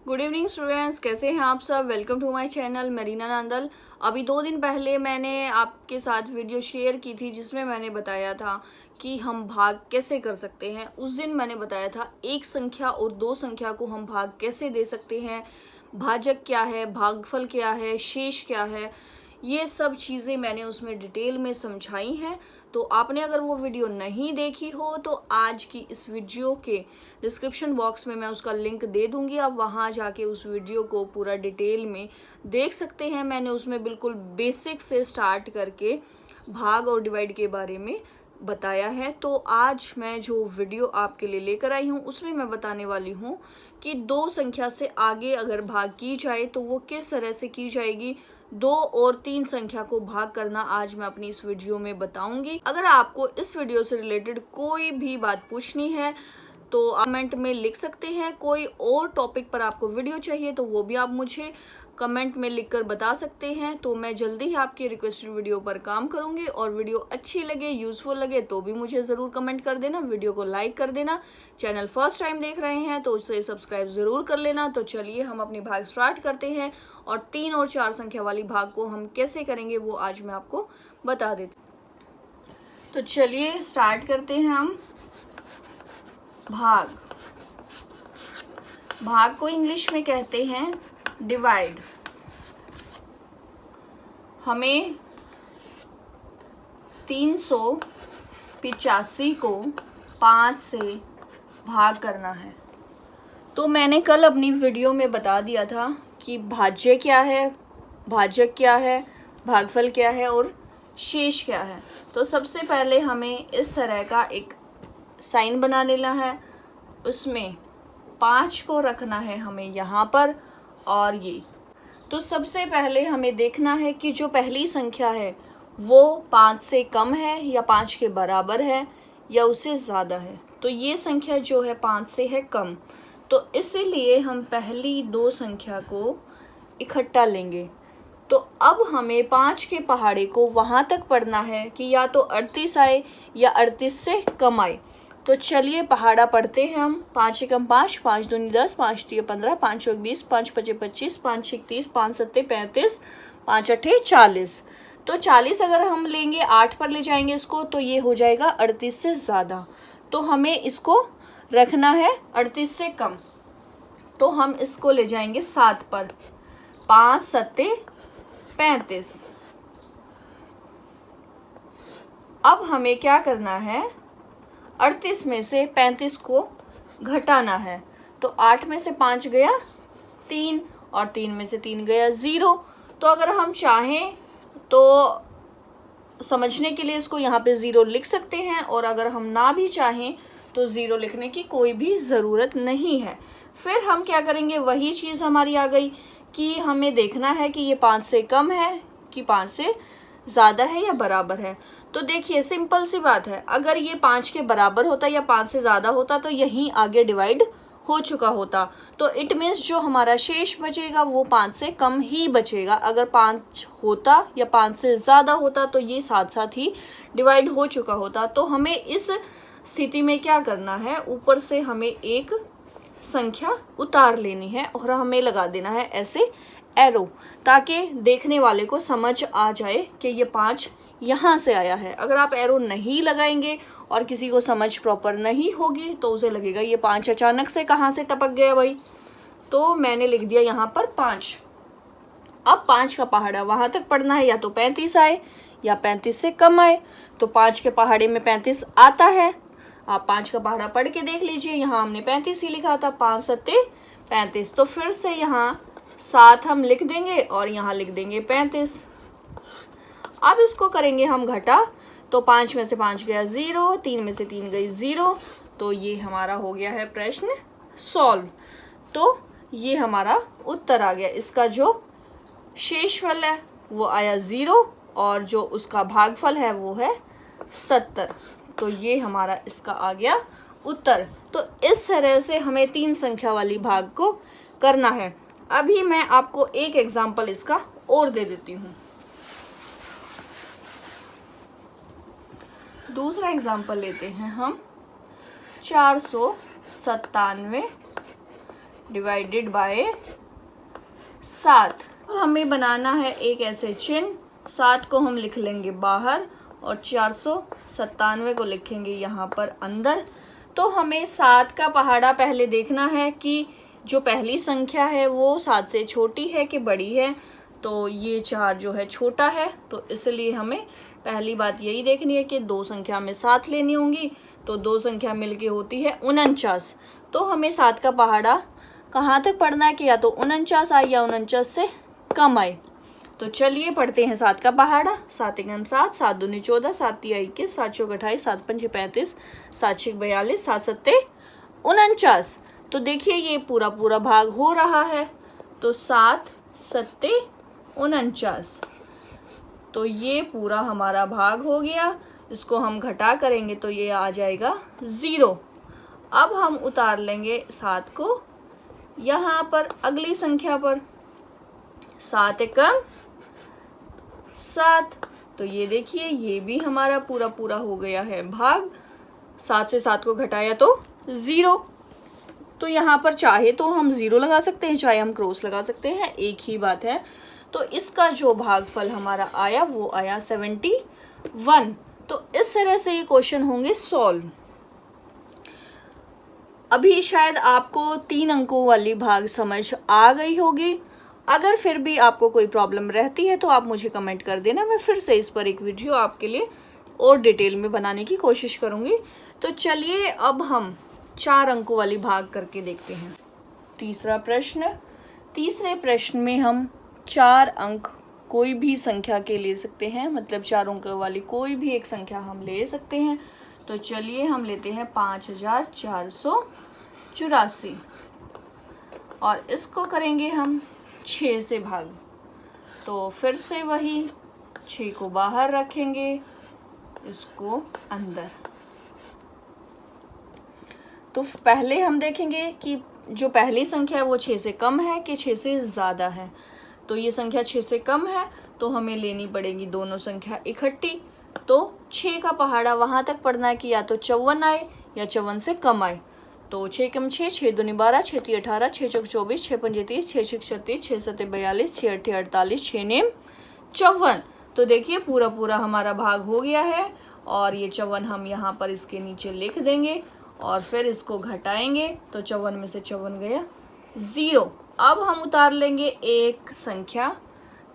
Good evening students, कैसे हैं आप सब। Welcome to my channel Marina Nandal. अभी 2 दिन पहले मैंने आपके साथ वीडियो शेयर की थी जिसमें मैंने बताया था कि हम भाग कैसे कर सकते हैं। उस दिन मैंने बताया था एक संख्या और दो संख्या को हम भाग कैसे दे सकते हैं, भाजक क्या है, भागफल क्या है, शेष क्या है, ये सब चीज़ें मैंने उसमें डिटेल में समझाई हैं। तो आपने अगर वो वीडियो नहीं देखी हो तो आज की इस वीडियो के डिस्क्रिप्शन बॉक्स में मैं उसका लिंक दे दूंगी, आप वहाँ जाके उस वीडियो को पूरा डिटेल में देख सकते हैं। मैंने उसमें बिल्कुल बेसिक से स्टार्ट करके भाग और डिवाइड के बारे में बताया है। तो आज मैं जो वीडियो आपके लिए लेकर आई हूँ उसमें मैं बताने वाली हूँ कि दो संख्या से आगे अगर भाग की जाए तो वो किस तरह से की जाएगी। 2 और 3 संख्या को भाग करना आज मैं अपनी इस वीडियो में बताऊंगी। अगर आपको इस वीडियो से रिलेटेड कोई भी बात पूछनी है तो कमेंट में लिख सकते हैं। कोई और टॉपिक पर आपको वीडियो चाहिए तो वो भी आप मुझे कमेंट में लिखकर बता सकते हैं। तो मैं जल्दी ही आपकी रिक्वेस्टेड वीडियो पर काम करूंगी और वीडियो अच्छी लगे, यूजफुल लगे तो भी मुझे ज़रूर कमेंट कर देना, वीडियो को लाइक कर देना। चैनल फर्स्ट टाइम देख रहे हैं तो उसे सब्सक्राइब ज़रूर कर लेना। तो चलिए हम अपनी भाग स्टार्ट करते हैं और 3 और 4 संख्या वाली भाग को हम कैसे करेंगे वो आज मैं आपको बता देती हूँ। तो चलिए स्टार्ट करते हैं हम। भाग भाग को इंग्लिश में कहते हैं डिवाइड। हमें 385 को 5 से भाग करना है। तो मैंने कल अपनी वीडियो में बता दिया था कि भाज्य क्या है, भाजक क्या है, भागफल क्या है और शेष क्या है। तो सबसे पहले हमें इस तरह का एक साइन बना लेना है, उसमें 5 को रखना है हमें यहाँ पर और ये। तो सबसे पहले हमें देखना है कि जो पहली संख्या है वो 5 से कम है या 5 के बराबर है या उससे ज़्यादा है। तो ये संख्या जो है 5 से है कम, तो इसीलिए हम पहली 2 संख्या को इकट्ठा लेंगे। तो अब हमें 5 के पहाड़े को वहाँ तक पढ़ना है कि या तो 38 आए या 38 से कम आए। तो चलिए पहाड़ा पढ़ते हैं हम। 5 एकम 5, 5 दूनी 10, 5 तिये 15, 5 चौक 20, 5 पचे 25, 5 छिक 30, 5 सत्ते 35, 5 अठे 40। तो 40 अगर हम लेंगे 8 पर ले जाएंगे इसको तो ये हो जाएगा 38 से ज़्यादा। तो हमें इसको रखना है 38 से कम, तो हम इसको ले जाएंगे 7 पर। 5 सत्ते 35। अब हमें क्या करना है, 38 में से 35 को घटाना है। तो 8 में से 5 गया 3 और 3 में से 3 गया 0। तो अगर हम चाहें तो समझने के लिए इसको यहाँ पे 0 लिख सकते हैं और अगर हम ना भी चाहें तो 0 लिखने की कोई भी ज़रूरत नहीं है। फिर हम क्या करेंगे, वही चीज़ हमारी आ गई कि हमें देखना है कि ये 5 से कम है कि 5 से ज़्यादा है या बराबर है। तो देखिए सिंपल सी बात है, अगर ये 5 के बराबर होता या 5 से ज़्यादा होता तो यहीं आगे डिवाइड हो चुका होता। तो इट मीन्स जो हमारा शेष बचेगा वो 5 से कम ही बचेगा। अगर 5 होता या 5 से ज़्यादा होता तो ये साथ साथ ही डिवाइड हो चुका होता। तो हमें इस स्थिति में क्या करना है, ऊपर से हमें एक संख्या उतार लेनी है और हमें लगा देना है ऐसे एरो, ताकि देखने वाले को समझ आ जाए कि ये 5 यहाँ से आया है। अगर आप एरो नहीं लगाएंगे और किसी को समझ प्रॉपर नहीं होगी तो उसे लगेगा ये 5 अचानक से कहाँ से टपक गया भाई। तो मैंने लिख दिया यहाँ पर 5। अब 5 का पहाड़ा वहाँ तक पढ़ना है, या तो 35 आए या 35 से कम आए। तो 5 के पहाड़े में 35 आता है, आप 5 का पहाड़ा पढ़ के देख लीजिए। यहाँ हमने 35 ही लिखा था, 5 सत्ते 35। तो फिर से यहाँ 7 हम लिख देंगे और यहाँ लिख देंगे 35। अब इसको करेंगे हम घटा, तो 5 में से 5 गया 0, 3 में से 3 गई 0। तो ये हमारा हो गया है प्रश्न सॉल्व। तो ये हमारा उत्तर आ गया। इसका जो शेषफल है वो आया 0 और जो उसका भागफल है वो है 77। तो ये हमारा इसका आ गया उत्तर। तो इस तरह से हमें 3 संख्या वाली भाग को करना है। अभी मैं आपको एक एग्जाम्पल इसका और दे देती हूँ। दूसरा एग्जाम्पल लेते हैं हम। 497 डिवाइडेड बाय 7। हमें बनाना है एक ऐसे चिन्ह, 7 को हम लिख लेंगे बाहर और 497 को लिखेंगे यहाँ पर अंदर। तो हमें 7 का पहाड़ा पहले देखना है कि जो पहली संख्या है वो 7 से छोटी है कि बड़ी है। तो ये 4 जो है छोटा है, तो इसलिए हमें पहली बात यही देखनी है कि 2 संख्या में 7 लेनी होंगी। तो 2 संख्या मिलके होती है 49। तो हमें 7 का पहाड़ा कहाँ तक पढ़ना है कि या तो 49 आए या 49 से कम आए। तो चलिए पढ़ते हैं 7 का पहाड़ा। 7 एकम 7, 7 दूनी 14, 7 तिया 21, 7 चौक 28, 7 पंचे 35, 7 छः 42, 7 सत्ते 49। तो देखिए ये पूरा पूरा भाग हो रहा है। तो 7 सत्ते 49, तो ये पूरा हमारा भाग हो गया। इसको हम घटा करेंगे तो ये आ जाएगा 0। अब हम उतार लेंगे 7 को यहाँ पर अगली संख्या पर। 7 एकम 7, तो ये देखिए ये भी हमारा पूरा पूरा हो गया है भाग। 7 से 7 को घटाया तो 0। तो यहाँ पर चाहे तो हम 0 लगा सकते हैं, चाहे हम क्रॉस लगा सकते हैं, एक ही बात है। तो इसका जो भागफल हमारा आया वो आया 71। तो इस तरह से ये क्वेश्चन होंगे सॉल्व। अभी शायद आपको 3 अंकों वाली भाग समझ आ गई होगी। अगर फिर भी आपको कोई प्रॉब्लम रहती है तो आप मुझे कमेंट कर देना, मैं फिर से इस पर एक वीडियो आपके लिए और डिटेल में बनाने की कोशिश करूँगी। तो चलिए अब हम 4 अंकों वाली भाग करके देखते हैं। तीसरा प्रश्न। तीसरे प्रश्न में हम 4 अंक कोई भी संख्या के ले सकते हैं, मतलब 4 अंकों वाली कोई भी एक संख्या हम ले सकते हैं। तो चलिए हम लेते हैं 5484 और इसको करेंगे हम 6 से भाग। तो फिर से वही 6 को बाहर रखेंगे, इसको अंदर। तो पहले हम देखेंगे कि जो पहली संख्या है वो 6 से कम है कि 6 से ज़्यादा है। तो ये संख्या 6 से कम है तो हमें लेनी पड़ेगी दोनों संख्या इकट्ठी। तो 6 का पहाड़ा वहाँ तक पढ़ना है कि या तो 54 आए या 54 से कम आए। तो 6 कम 6, 6 दूनी 12, 6 ती 18, 6 चौक 24, 6 पंजे 30, 6 छः 36, 6 सत्ते 42, 6 अट्ठे 48, 6 नेम 54। तो देखिए पूरा पूरा हमारा भाग हो गया है और ये 54 हम यहाँ पर इसके नीचे लिख देंगे और फिर इसको घटाएंगे तो 54 में से 54 गया 0। अब हम उतार लेंगे एक संख्या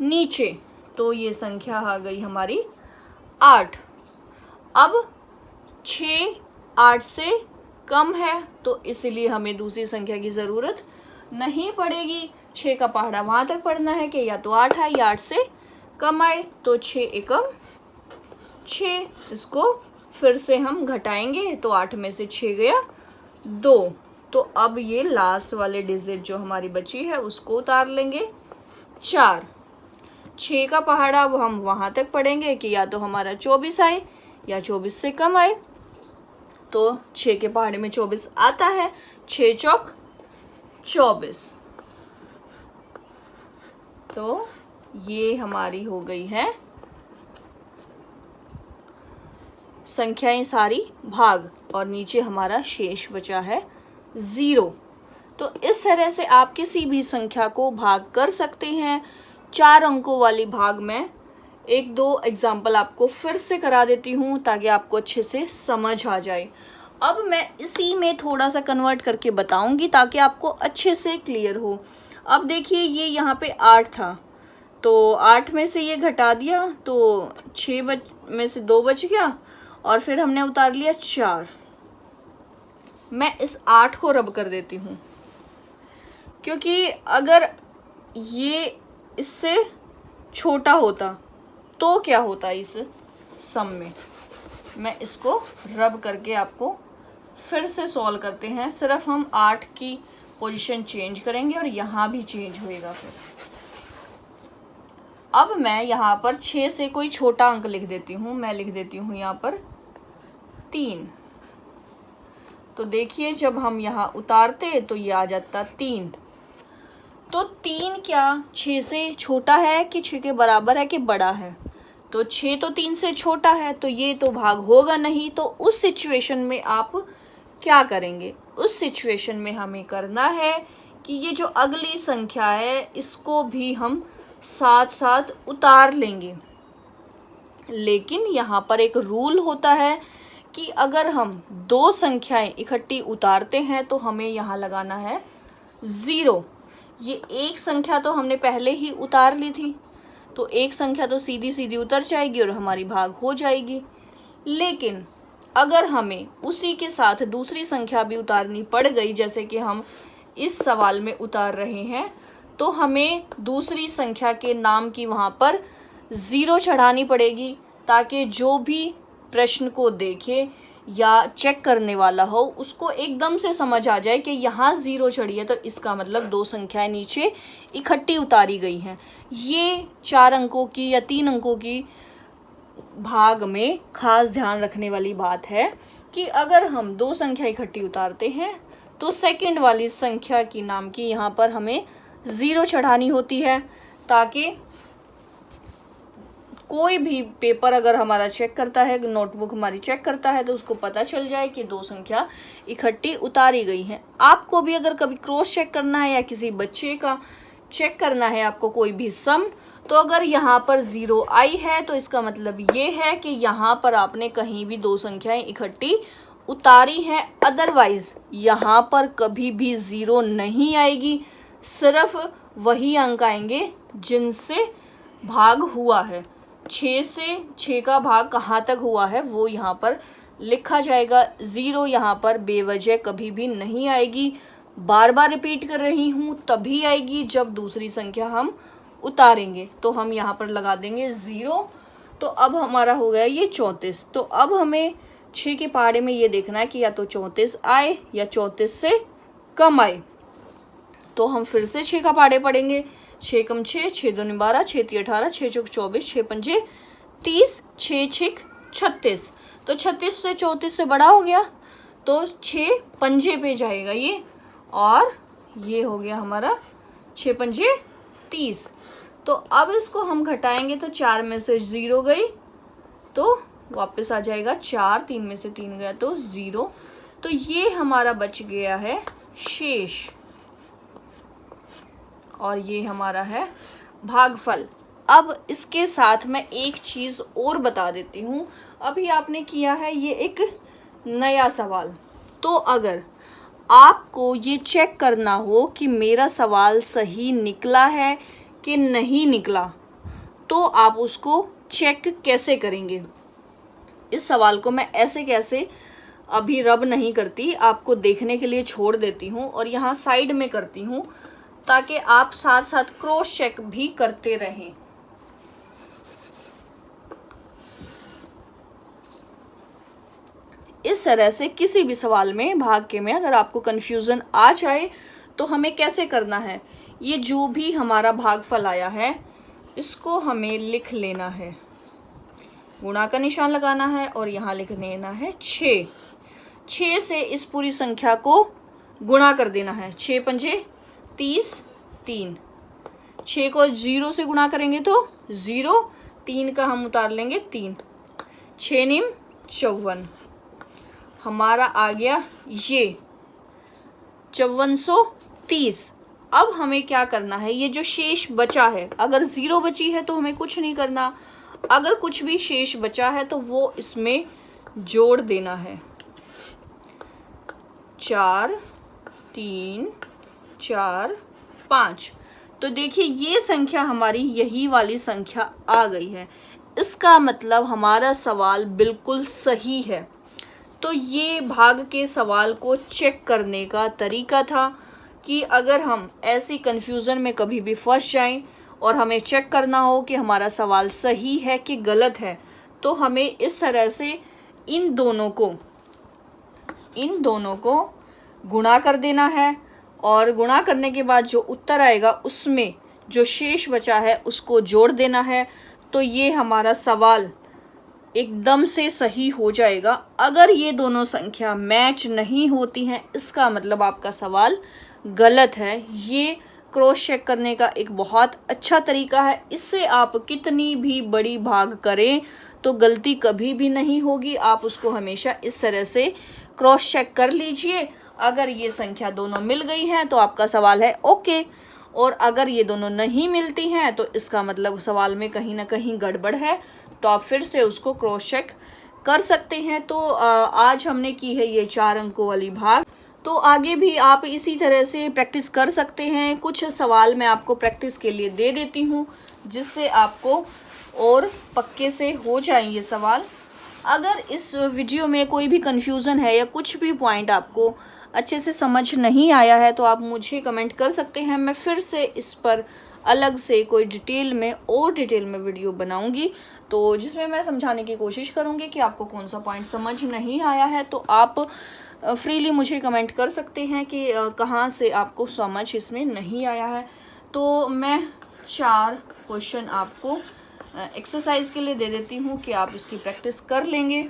नीचे, तो ये संख्या आ गई हमारी 8। अब 6 8 से कम है तो इसलिए हमें दूसरी संख्या की ज़रूरत नहीं पड़ेगी। 6 का पहाड़ा वहाँ तक पढ़ना है कि या तो 8 आए या 8 से कम आए। तो 6 एकम 6, इसको फिर से हम घटाएंगे तो 8 में से 6 गया 2। तो अब ये लास्ट वाले डिजिट जो हमारी बची है उसको उतार लेंगे 4। 6 का पहाड़ा अब हम वहाँ तक पढ़ेंगे कि या तो हमारा 24 आए या 24 से कम आए। तो 6 के पहाड़े में 24 आता है, 6 चौक 24। तो ये हमारी हो गई है संख्याएं सारी भाग और नीचे हमारा शेष बचा है 0। तो इस तरह से आप किसी भी संख्या को भाग कर सकते हैं। 4 अंकों वाली भाग में 1-2 एग्जाम्पल आपको फिर से करा देती हूँ ताकि आपको अच्छे से समझ आ जाए। अब मैं इसी में थोड़ा सा कन्वर्ट करके बताऊंगी ताकि आपको अच्छे से क्लियर हो। अब देखिए ये यहाँ पे 8 था तो 8 में से ये घटा दिया तो 6 में से 2 बच गया और फिर हमने उतार लिया 4। मैं इस 8 को रब कर देती हूँ क्योंकि अगर ये इससे छोटा होता तो क्या होता इस सम में। मैं इसको रब करके आपको फिर से सॉल्व करते हैं। सिर्फ हम 8 की पोजीशन चेंज करेंगे और यहाँ भी चेंज होएगा। फिर अब मैं यहाँ पर 6 से कोई छोटा अंक लिख देती हूँ। मैं लिख देती हूँ यहाँ पर 3। तो देखिए जब हम यहाँ उतारते तो ये आ जाता 3। तो 3 क्या 6 से छोटा है कि 6 के बराबर है कि बड़ा है। तो 6 तो 3 से छोटा है तो ये तो भाग होगा नहीं। तो उस सिचुएशन में आप क्या करेंगे, उस सिचुएशन में हमें करना है कि ये जो अगली संख्या है इसको भी हम साथ साथ उतार लेंगे। लेकिन यहाँ पर एक रूल होता है कि अगर हम दो संख्याएं इकट्ठी उतारते हैं तो हमें यहाँ लगाना है 0। ये एक संख्या तो हमने पहले ही उतार ली थी, तो एक संख्या तो सीधी सीधी उतर जाएगी और हमारी भाग हो जाएगी। लेकिन अगर हमें उसी के साथ दूसरी संख्या भी उतारनी पड़ गई, जैसे कि हम इस सवाल में उतार रहे हैं, तो हमें दूसरी संख्या के नाम की वहाँ पर 0 चढ़ानी पड़ेगी, ताकि जो भी प्रश्न को देखे या चेक करने वाला हो उसको एकदम से समझ आ जाए कि यहाँ 0 चढ़ी है, तो इसका मतलब दो संख्याएं नीचे इकट्ठी उतारी गई हैं। ये 4 अंकों की या 3 अंकों की भाग में खास ध्यान रखने वाली बात है कि अगर हम दो संख्या इकट्ठी उतारते हैं तो सेकंड वाली संख्या की नाम की यहाँ पर हमें 0 चढ़ानी होती है, ताकि कोई भी पेपर अगर हमारा चेक करता है, नोटबुक हमारी चेक करता है, तो उसको पता चल जाए कि दो संख्या इकट्ठी उतारी गई हैं। आपको भी अगर कभी क्रॉस चेक करना है या किसी बच्चे का चेक करना है आपको कोई भी सम, तो अगर यहाँ पर 0 आई है तो इसका मतलब ये है कि यहाँ पर आपने कहीं भी दो संख्याएं इकट्ठी उतारी हैं। अदरवाइज यहाँ पर कभी भी 0 नहीं आएगी, सिर्फ वही अंक आएंगे जिनसे भाग हुआ है। 6 से 6 का भाग कहाँ तक हुआ है वो यहाँ पर लिखा जाएगा। 0 यहाँ पर बेवजह कभी भी नहीं आएगी। बार बार रिपीट कर रही हूँ, तभी आएगी जब दूसरी संख्या हम उतारेंगे। तो हम यहाँ पर लगा देंगे 0। तो अब हमारा हो गया ये 34। तो अब हमें 6 के पहाड़े में ये देखना है कि या तो 34 आए या 34 से कम आए। तो हम फिर से 6 का पहाड़े पढ़ेंगे। 6 कम 6, 6 दूनी 12, 6 ती 18, 6 चौक 24, 6 पंजे 30, 6 छिक 36। तो 36 से 34 से बड़ा हो गया, तो 6 पंजे पे जाएगा ये, और ये हो गया हमारा 6 पंजे 30। तो अब इसको हम घटाएंगे तो 4 में से 0 गई तो वापस आ जाएगा 4, 3 में से 3 गया तो 0। तो ये हमारा बच गया है शेष, और ये हमारा है भागफल। अब इसके साथ मैं एक चीज़ और बता देती हूँ। अभी आपने किया है ये एक नया सवाल, तो अगर आपको ये चेक करना हो कि मेरा सवाल सही निकला है कि नहीं निकला, तो आप उसको चेक कैसे करेंगे। इस सवाल को मैं ऐसे कैसे अभी रब नहीं करती, आपको देखने के लिए छोड़ देती हूँ और यहाँ साइड में करती हूँ, ताकि आप साथ साथ क्रॉस चेक भी करते रहें। इस तरह से किसी भी सवाल में, भाग्य में, अगर आपको कंफ्यूजन आ जाए तो हमें कैसे करना है, ये जो भी हमारा भागफल आया है इसको हमें लिख लेना है, गुणा का निशान लगाना है और यहाँ लिख लेना है 6। 6 से इस पूरी संख्या को गुणा कर देना है। 6 पंजे 30, 3। 6 को 0 से गुणा करेंगे तो 0, 3 का हम उतार लेंगे 3, 6 निम 54। हमारा आ गया ये 5430। अब हमें क्या करना है, ये जो शेष बचा है, अगर 0 बची है तो हमें कुछ नहीं करना, अगर कुछ भी शेष बचा है तो वो इसमें जोड़ देना है। 4, 3, 4, 5। तो देखिए ये संख्या हमारी यही वाली संख्या आ गई है, इसका मतलब हमारा सवाल बिल्कुल सही है। तो ये भाग के सवाल को चेक करने का तरीका था कि अगर हम ऐसी कन्फ्यूज़न में कभी भी फंस जाएं और हमें चेक करना हो कि हमारा सवाल सही है कि गलत है, तो हमें इस तरह से इन दोनों को गुणा कर देना है, और गुणा करने के बाद जो उत्तर आएगा उसमें जो शेष बचा है उसको जोड़ देना है। तो ये हमारा सवाल एकदम से सही हो जाएगा। अगर ये दोनों संख्या मैच नहीं होती हैं, इसका मतलब आपका सवाल गलत है। ये क्रॉस चेक करने का एक बहुत अच्छा तरीका है। इससे आप कितनी भी बड़ी भाग करें तो गलती कभी भी नहीं होगी। आप उसको हमेशा इस तरह से क्रॉस चेक कर लीजिए। अगर ये संख्या दोनों मिल गई है तो आपका सवाल है ओके, और अगर ये दोनों नहीं मिलती हैं तो इसका मतलब सवाल में कहीं ना कहीं गड़बड़ है, तो आप फिर से उसको क्रॉस चेक कर सकते हैं। तो आज हमने की है ये 4 अंकों वाली भाग। तो आगे भी आप इसी तरह से प्रैक्टिस कर सकते हैं। कुछ सवाल मैं आपको प्रैक्टिस के लिए दे देती हूँ जिससे आपको और पक्के से हो जाएं ये सवाल। अगर इस वीडियो में कोई भी कंफ्यूजन है या कुछ भी पॉइंट आपको अच्छे से समझ नहीं आया है तो आप मुझे कमेंट कर सकते हैं। मैं फिर से इस पर अलग से कोई डिटेल में वीडियो बनाऊंगी, तो जिसमें मैं समझाने की कोशिश करूंगी कि आपको कौन सा पॉइंट समझ नहीं आया है। तो आप फ्रीली मुझे कमेंट कर सकते हैं कि कहाँ से आपको समझ इसमें नहीं आया है। तो मैं 4 क्वेश्चन आपको एक्सरसाइज के लिए दे देती हूँ कि आप इसकी प्रैक्टिस कर लेंगे।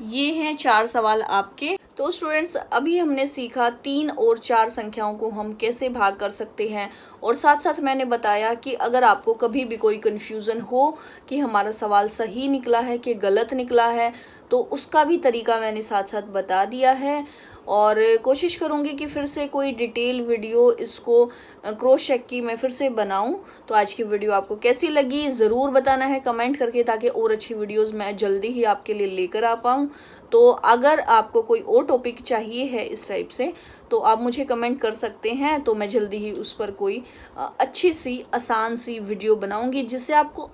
ये हैं 4 सवाल आपके। तो स्टूडेंट्स, अभी हमने सीखा 3 और 4 संख्याओं को हम कैसे भाग कर सकते हैं, और साथ साथ मैंने बताया कि अगर आपको कभी भी कोई कन्फ्यूज़न हो कि हमारा सवाल सही निकला है कि गलत निकला है, तो उसका भी तरीका मैंने साथ साथ बता दिया है। और कोशिश करूँगी कि फिर से कोई डिटेल वीडियो इसको क्रॉस चेक की मैं फिर से बनाऊं। तो आज की वीडियो आपको कैसी लगी ज़रूर बताना है कमेंट करके, ताकि और अच्छी वीडियोस मैं जल्दी ही आपके लिए लेकर आ पाऊँ। तो अगर आपको कोई और टॉपिक चाहिए है इस टाइप से तो आप मुझे कमेंट कर सकते हैं, तो मैं जल्दी ही उस पर कोई अच्छी सी आसान सी वीडियो बनाऊँगी जिससे आपको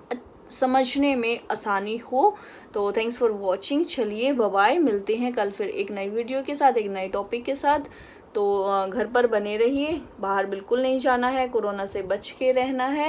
समझने में आसानी हो। तो थैंक्स फॉर वॉचिंग। चलिए बाय बाय, मिलते हैं कल फिर एक नई वीडियो के साथ, एक नए टॉपिक के साथ। तो घर पर बने रहिए, बाहर बिल्कुल नहीं जाना है, कोरोना से बच के रहना है।